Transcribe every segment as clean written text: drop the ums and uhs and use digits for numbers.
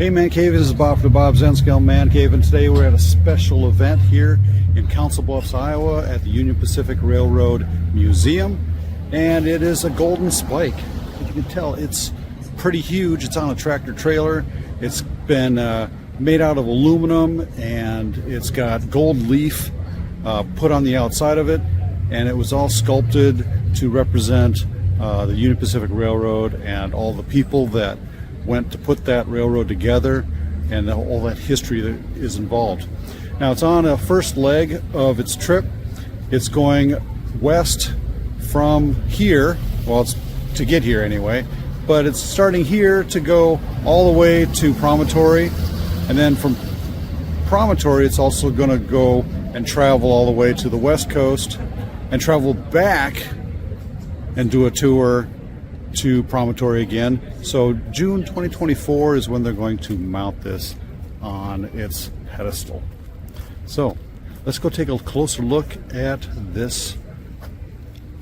Hey ManCave, this is Bob from DaBob's N-Scale ManCave, and today we're at a special event here in Council Bluffs, Iowa at the Union Pacific Railroad Museum, and it is a golden spike. As you can tell, it's pretty huge. It's on a tractor trailer. It's been made out of aluminum, and it's got gold leaf put on the outside of it, and it was all sculpted to represent the Union Pacific Railroad and all the people that went to put that railroad together and all that history that is involved. Now it's on a first leg of its trip. It's going west from here, well, it's to get here anyway, but it's starting here to go all the way to Promontory, and then from Promontory it's also going to go and travel all the way to the west coast and travel back and do a tour to Promontory again. So June 2024 is when they're going to mount this on its pedestal. So let's go take a closer look at this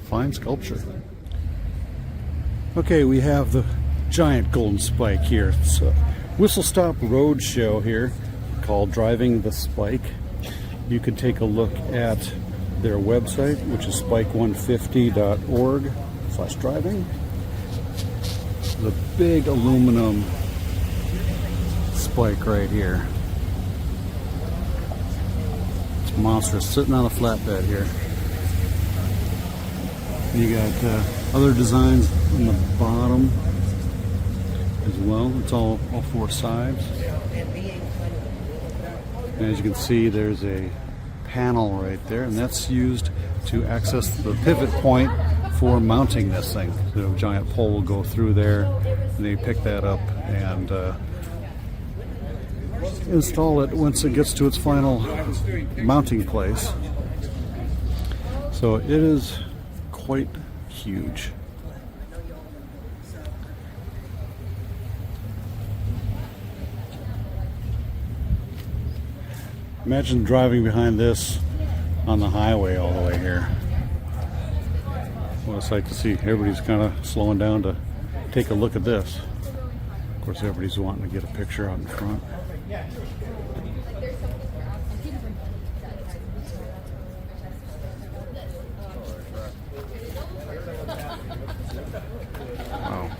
fine sculpture. Okay, we have the giant golden spike here. It's a whistle stop road show here called Driving the Spike. You can take a look at their website, which is spike150.org/driving. The big aluminum spike right here. It's monstrous, sitting on a flatbed here. You got other designs on the bottom as well. It's all four sides. And as you can see, there's a panel right there, and that's used to access the pivot point for mounting this thing. So a giant pole will go through there, and they pick that up and install it once it gets to its final mounting place. So it is quite huge. Imagine driving behind this on the highway all the way here. What it's like to see. Everybody's kind of slowing down to take a look at this. Of course, everybody's wanting to get a picture out in front. Wow.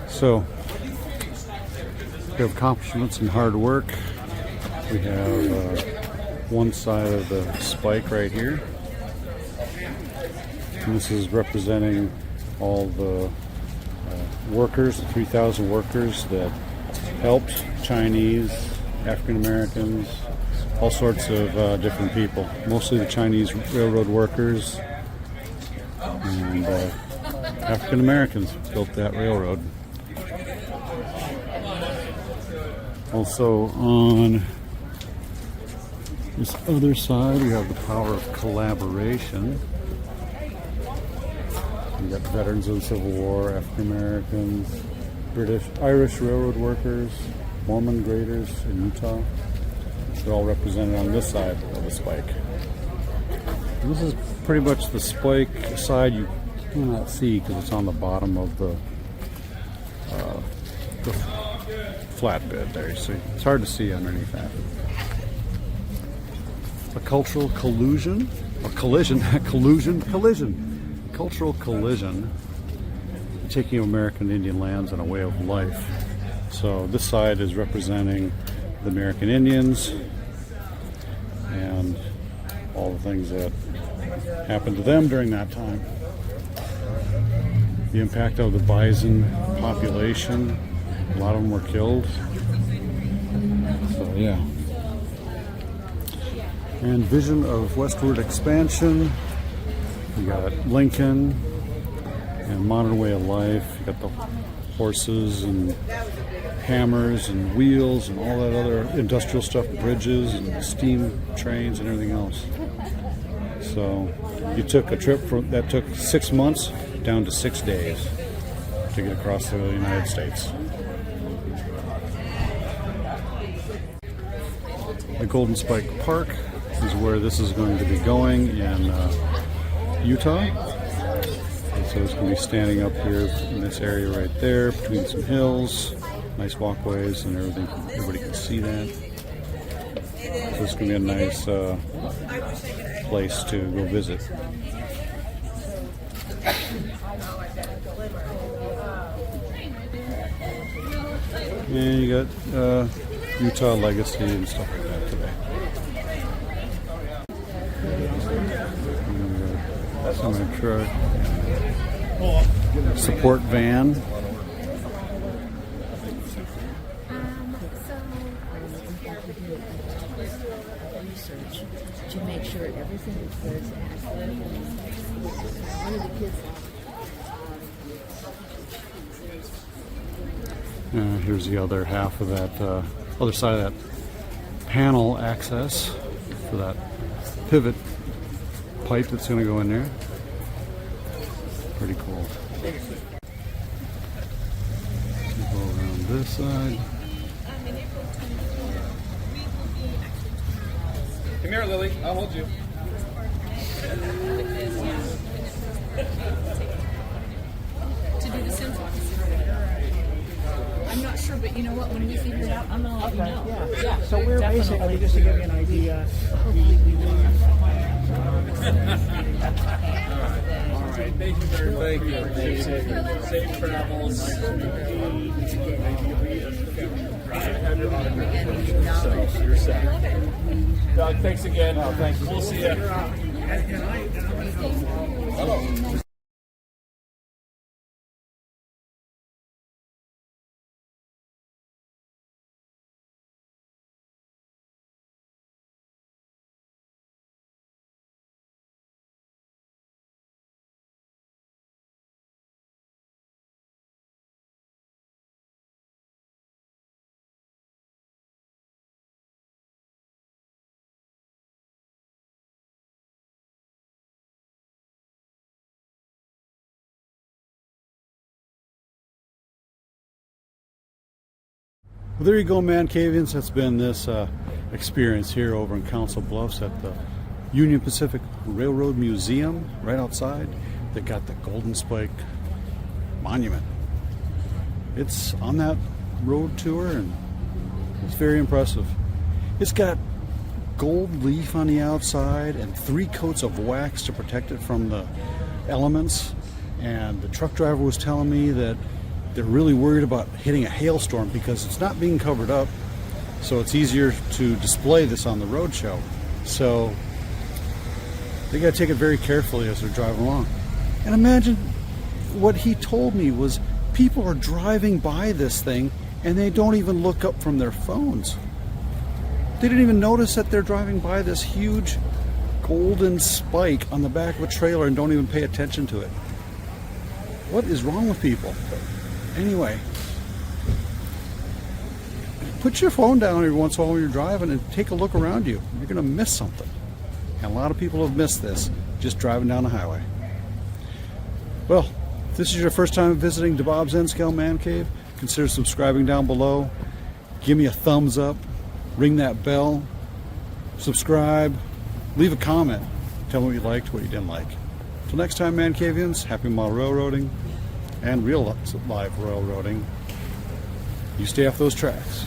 So, we have accomplishments and hard work. We have one side of the spike right here. And this is representing all the workers, the 3,000 workers that helped, Chinese, African Americans, all sorts of different people. Mostly the Chinese railroad workers and African Americans built that railroad. Also on this other side, we have the power of collaboration. We got veterans of the Civil War, African Americans, British, Irish railroad workers, Mormon graders in Utah. They're all represented on this side of the spike. And this is pretty much the spike side you cannot see because it's on the bottom of the flatbed there. So it's hard to see underneath that. A cultural collusion, or collision, collision. Cultural collision, taking American Indian lands and a way of life. So this side is representing the American Indians and all the things that happened to them during that time. The impact of the bison population, a lot of them were killed. So yeah. And vision of westward expansion. You got Lincoln and modern way of life. You got the horses and hammers and wheels and all that other industrial stuff, bridges and steam trains and everything else. So you took a trip that took 6 months down to 6 days to get across the United States. The Golden Spike Park is where this is going to be going in Utah. It's So it's going to be standing up here in this area right there between some hills, nice walkways and everything. Everybody can see that. So it's going to be a nice place to go visit. And you got Utah Legacy and stuff like that today. Semi-truck. Support van. Research to make sure everything is one of the kids. Here's the other half of that, other side of that panel access for that pivot pipe that's going to go in there. Pretty cool. Go around this side. Come here, Lily. I'll hold you. To do the simple. I'm not sure, but you know what? When we figure it out, I'm gonna let you know. Yeah. So we're Definitely. basically, just to give you an idea, All right. Thank you very much. Thank you. Safe travels. You're set. Doug, thanks again. Oh, thank you. We'll see you. Hello. Well, there you go, ManCavians. That's been this experience here over in Council Bluffs at the Union Pacific Railroad Museum right outside. They got the Golden Spike Monument. It's on that road tour and it's very impressive. It's got gold leaf on the outside and 3 coats of wax to protect it from the elements. And the truck driver was telling me that they're really worried about hitting a hailstorm because it's not being covered up, so it's easier to display this on the road show. So they got to take it very carefully as they're driving along. And imagine what he told me was people are driving by this thing and they don't even look up from their phones. They didn't even notice that they're driving by this huge golden spike on the back of a trailer and don't even pay attention to it. What is wrong with people? Anyway, put your phone down every once in a while when you're driving and take a look around you. You're going to miss something. And a lot of people have missed this just driving down the highway. Well, if this is your first time visiting DaBob's N-Scale Man Cave, consider subscribing down below. Give me a thumbs up. Ring that bell. Subscribe. Leave a comment. Tell me what you liked, what you didn't like. Till next time, ManCavians, happy model railroading and real live railroading. You stay off those tracks.